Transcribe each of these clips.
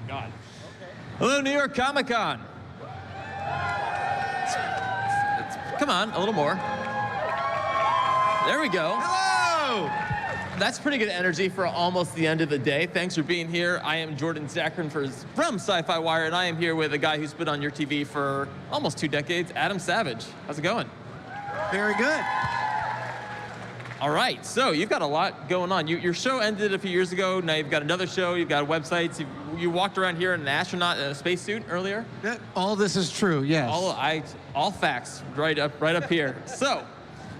God. Hello, New York Comic Con. Come on, a little more. There we go. Hello! That's pretty good energy for almost the end of the day. Thanks for being here. I am Jordan Zachrin from SYFY WIRE, and I am here with a guy who's been on your TV for almost 2 decades, Adam Savage. How's it going? Very good. All right, so you've got a lot going on. Your show ended a few years ago. Now you've got another show. You've got websites. You walked around here in an astronaut in a spacesuit earlier. All this is true. Yes. All facts right up here. So,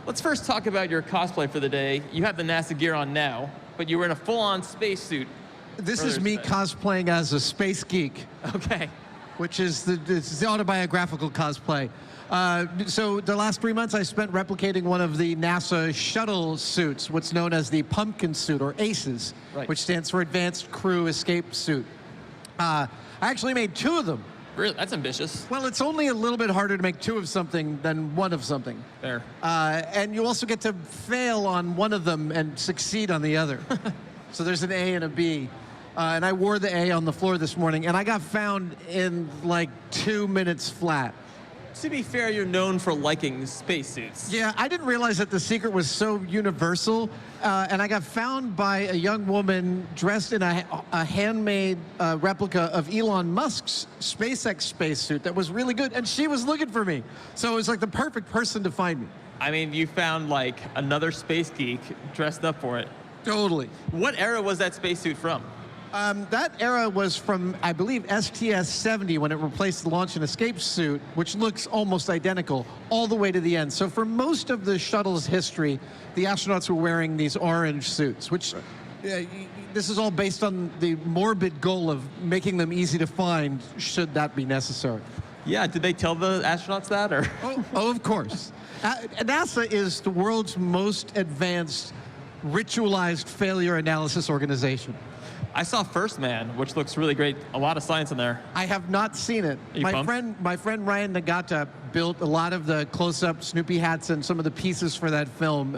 let's first talk about your cosplay for the day. You have the NASA gear on now, but you were in a full-on spacesuit. This is me cosplaying as a space geek. Okay. Which is the autobiographical cosplay. So the last 3 months I spent replicating one of the NASA shuttle suits, what's known as the pumpkin suit, or ACES, right, which stands for Advanced Crew Escape Suit. I actually made 2 of them. Really? That's ambitious. Well, it's only a little bit harder to make 2 of something than 1 of something. Fair. And you also get to fail on one of them and succeed on the other. So there's an A and a B. And I wore the A on the floor this morning, and I got found in like 2 minutes flat. To be fair, you're known for liking spacesuits. Yeah, I didn't realize that the secret was so universal. And I got found by a young woman dressed in a handmade replica of Elon Musk's SpaceX spacesuit that was really good, and she was looking for me. So it was like the perfect person to find me. I mean, you found like another space geek dressed up for it. Totally. What era was that spacesuit from? That era was from, I believe, STS-70, when it replaced the launch and escape suit, which looks almost identical, all the way to the end. So for most of the shuttle's history, the astronauts were wearing these orange suits, which this is all based on the morbid goal of making them easy to find, should that be necessary. Yeah, did they tell the astronauts that, or? Oh, of course. NASA is the world's most advanced ritualized failure analysis organization. I saw First Man, which looks really great. A lot of science in there. I have not seen it. My friend Ryan Nagata built a lot of the close-up Snoopy hats and some of the pieces for that film.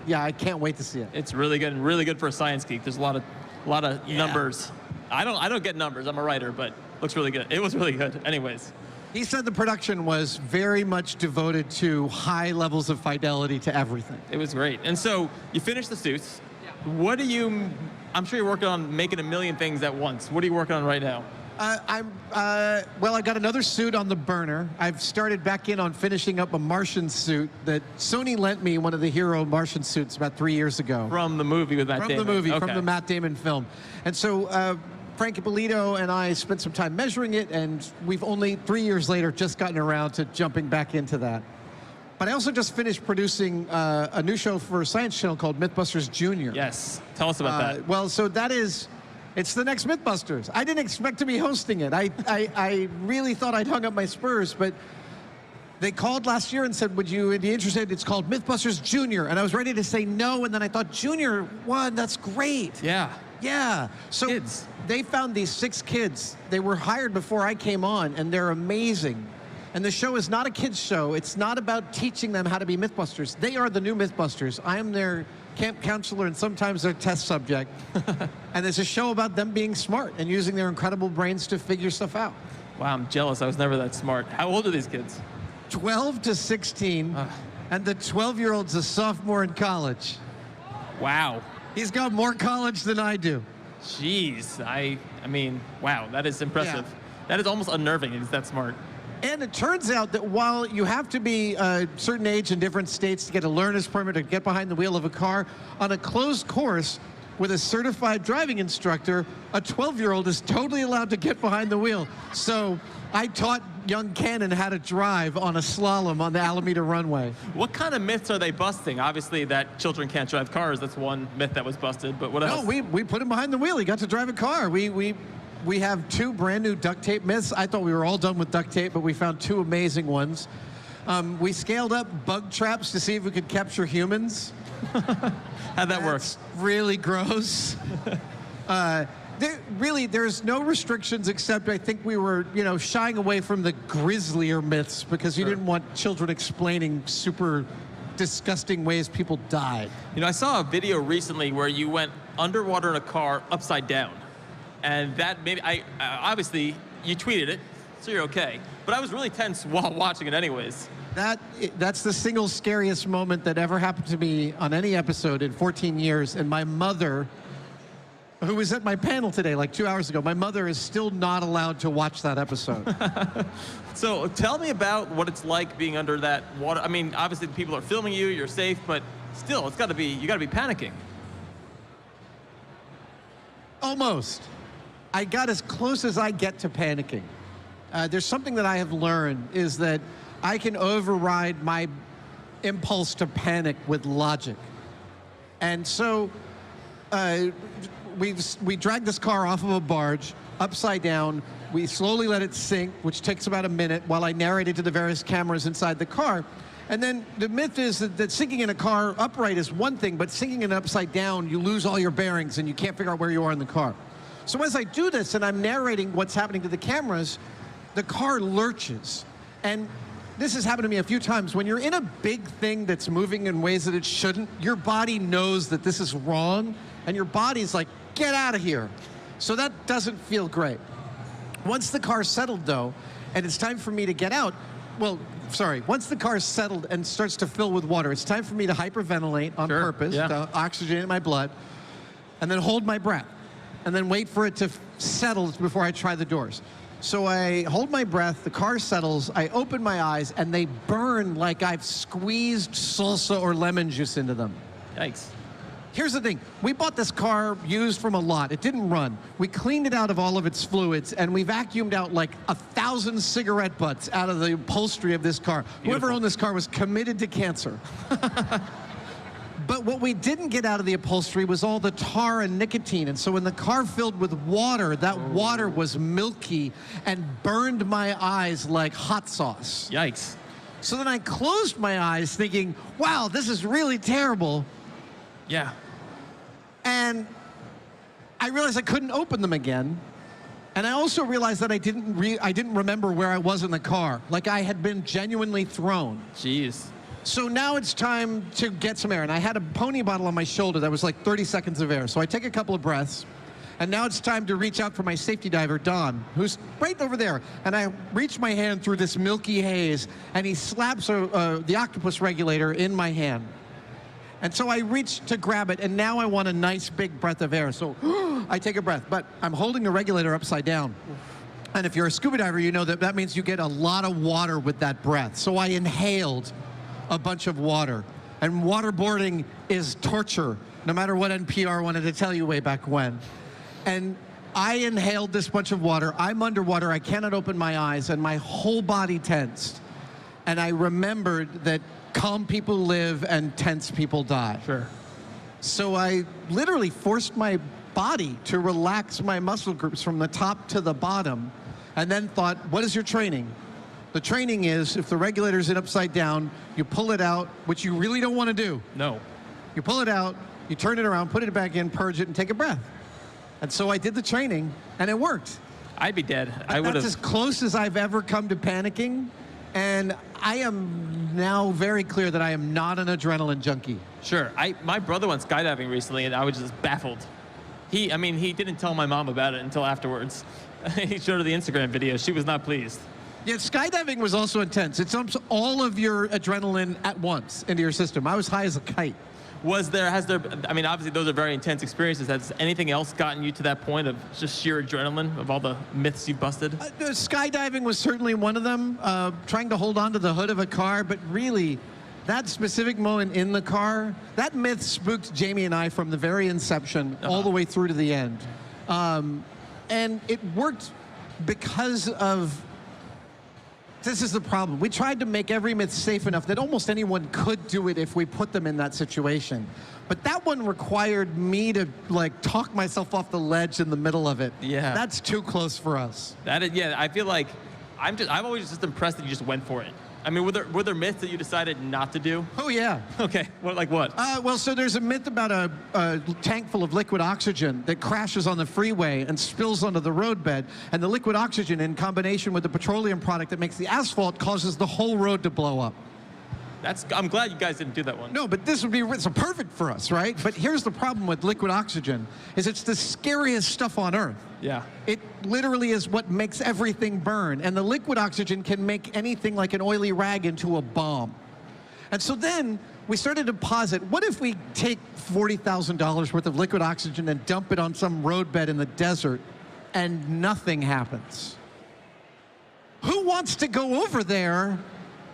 Yeah, I can't wait to see it. It's really good, and really good for a science geek. There's a lot of numbers. I don't get numbers. I'm a writer, but looks really good. It was really good. Anyways. He said the production was very much devoted to high levels of fidelity to everything. It was great. And so you finished the suits. What do you? I'm sure you're working on making a million things at once. What are you working on right now? Well, I got another suit on the burner. I've started back in on finishing up a Martian suit that Sony lent me, one of the hero Martian suits, about 3 years ago. From the movie with Matt Damon? From the movie, okay, from the Matt Damon film. And so Frank Ippolito and I spent some time measuring it, and we've only 3 years later just gotten around to jumping back into that. But I also just finished producing a new show for a science channel called Mythbusters Jr. Yes, tell us about that. Well, so that is, it's the next Mythbusters. I didn't expect to be hosting it. I really thought I'd hung up my spurs, but they called last year and said, would you be interested? It's called Mythbusters Jr. And I was ready to say no, and then I thought, Junior, one, that's great. Yeah. Yeah. So kids. They found these 6 kids. They were hired before I came on, and they're amazing. And the show is not a kids show. It's not about teaching them how to be Mythbusters. They are the new Mythbusters. I am their camp counselor and sometimes their test subject. And there's a show about them being smart and using their incredible brains to figure stuff out. Wow, I'm jealous. I was never that smart. How old are these kids? 12 to 16. And the 12-year-old's a sophomore in college. Wow. He's got more college than I do. Jeez. I mean, wow, that is impressive. Yeah. That is almost unnerving. He's that smart. And it turns out that while you have to be a certain age in different states to get a learner's permit to get behind the wheel of a car, on a closed course with a certified driving instructor, a 12-year-old is totally allowed to get behind the wheel. So I taught young Cannon how to drive on a slalom on the Alameda runway. What kind of myths are they busting? Obviously that children can't drive cars. That's one myth that was busted, but what else? No, we put him behind the wheel. He got to drive a car. We have 2 brand new duct tape myths. I thought we were all done with duct tape, but we found 2 amazing ones. We scaled up bug traps to see if we could capture humans. How'd that work? Really gross. There's no restrictions, except I think we were, shying away from the grislier myths because you didn't want children explaining super disgusting ways people died. I saw a video recently where you went underwater in a car upside down. and that made obviously you tweeted it, so you're okay. But I was really tense while watching it anyways. That's the single scariest moment that ever happened to me on any episode in 14 years. And my mother, who was at my panel today like 2 hours ago, my mother is still not allowed to watch that episode. So tell me about what it's like being under that water. I mean, obviously the people are filming you, you're safe, but still, you gotta be panicking. Almost. I got as close as I get to panicking. There's something that I have learned is that I can override my impulse to panic with logic. And so we dragged this car off of a barge, upside down. We slowly let it sink, which takes about a minute while I narrated to the various cameras inside the car. And then the myth is that sinking in a car upright is one thing, but sinking it upside down, you lose all your bearings and you can't figure out where you are in the car. So as I do this and I'm narrating what's happening to the cameras, the car lurches. And this has happened to me a few times. When you're in a big thing that's moving in ways that it shouldn't, your body knows that this is wrong, and your body's like, get out of here. So that doesn't feel great. Once the car's settled, though, and it's time for me to get out, once the car's settled and starts to fill with water, it's time for me to hyperventilate on purpose, to oxygenate my blood, and then hold my breath, and then wait for it to settle before I try the doors. So I hold my breath, the car settles, I open my eyes, and they burn like I've squeezed salsa or lemon juice into them. Yikes. Here's the thing. We bought this car used from a lot. It didn't run. We cleaned it out of all of its fluids, and we vacuumed out like 1,000 cigarette butts out of the upholstery of this car. Beautiful. Whoever owned this car was committed to cancer. But what we didn't get out of the upholstery was all the tar and nicotine. And so when the car filled with water, that water was milky and burned my eyes like hot sauce. Yikes. So then I closed my eyes thinking, wow, this is really terrible. Yeah. And I realized I couldn't open them again. And I also realized that I didn't remember where I was in the car. Like I had been genuinely thrown. Jeez. So now it's time to get some air. And I had a pony bottle on my shoulder that was like 30 seconds of air. So I take a couple of breaths. And now it's time to reach out for my safety diver, Don, who's right over there. And I reach my hand through this milky haze, and he slaps the octopus regulator in my hand. And so I reach to grab it, and now I want a nice big breath of air. So I take a breath, but I'm holding the regulator upside down. And if you're a scuba diver, you know that means you get a lot of water with that breath. So I inhaled a bunch of water. And waterboarding is torture, no matter what NPR wanted to tell you way back when. And I inhaled this bunch of water. I'm underwater. I cannot open my eyes, and my whole body tensed. And I remembered that calm people live and tense people die. Sure. So I literally forced my body to relax my muscle groups from the top to the bottom, and then thought, what is your training? The training is, if the regulator's in upside down, you pull it out, which you really don't want to do. No. You pull it out, you turn it around, put it back in, purge it, and take a breath. And so I did the training, and it worked. I'd be dead. I would have. That's as close as I've ever come to panicking, and I am now very clear that I am not an adrenaline junkie. Sure. My brother went skydiving recently, and I was just baffled. He didn't tell my mom about it until afterwards. He showed her the Instagram video. She was not pleased. Yeah, skydiving was also intense. It dumps all of your adrenaline at once into your system. I was high as a kite. I mean, obviously those are very intense experiences. Has anything else gotten you to that point of just sheer adrenaline of all the myths you've busted? Skydiving was certainly one of them. Trying to hold on to the hood of a car, but really, that specific moment in the car, that myth spooked Jamie and I from the very inception all the way through to the end. And it worked because of, this is the problem. We tried to make every myth safe enough that almost anyone could do it if we put them in that situation. But that one required me to like talk myself off the ledge in the middle of it. Yeah. That's too close for us. Yeah, I feel like I'm always just impressed that you just went for it. I mean, were there myths that you decided not to do? Oh, yeah. Okay, like what? Well, so there's a myth about a tank full of liquid oxygen that crashes on the freeway and spills onto the roadbed, and the liquid oxygen in combination with the petroleum product that makes the asphalt causes the whole road to blow up. I'm glad you guys didn't do that one. No, but this would be so perfect for us, right? But here's the problem with liquid oxygen, is it's the scariest stuff on Earth. Yeah. It literally is what makes everything burn. And the liquid oxygen can make anything like an oily rag into a bomb. And so then we started to posit, what if we take $40,000 worth of liquid oxygen and dump it on some roadbed in the desert and nothing happens? Who wants to go over there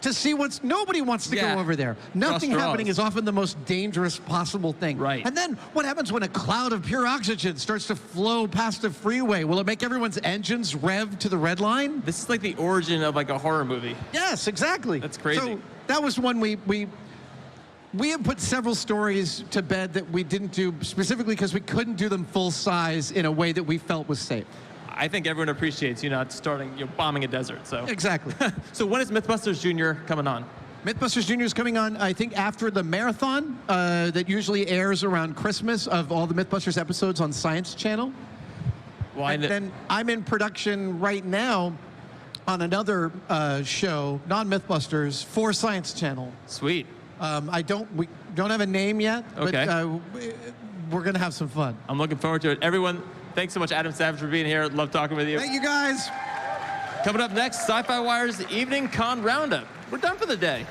to see nobody wants to go over there. Nothing happening is often the most dangerous possible thing. Right. And then what happens when a cloud of pure oxygen starts to flow past a freeway? Will it make everyone's engines rev to the red line? This is like the origin of like a horror movie. Yes, exactly. That's crazy. So that was one we have put several stories to bed that we didn't do specifically because we couldn't do them full size in a way that we felt was safe. I think everyone appreciates you not bombing a desert. So exactly. So when is Mythbusters Jr. coming on? Mythbusters Jr. is coming on, I think, after the marathon that usually airs around Christmas of all the Mythbusters episodes on Science Channel. Well, and then I'm in production right now on another show, non-Mythbusters, for Science Channel. Sweet. We don't have a name yet, okay. But we're going to have some fun. I'm looking forward to it. Everyone, thanks so much, Adam Savage, for being here. Love talking with you. Thank you, guys. Coming up next, Sci-Fi Wire's Evening Con Roundup. We're done for the day.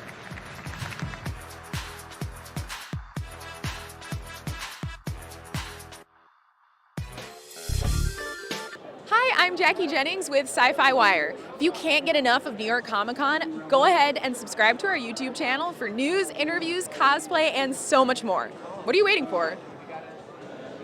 Hi, I'm Jackie Jennings with Sci-Fi Wire. If you can't get enough of New York Comic Con, go ahead and subscribe to our YouTube channel for news, interviews, cosplay, and so much more. What are you waiting for?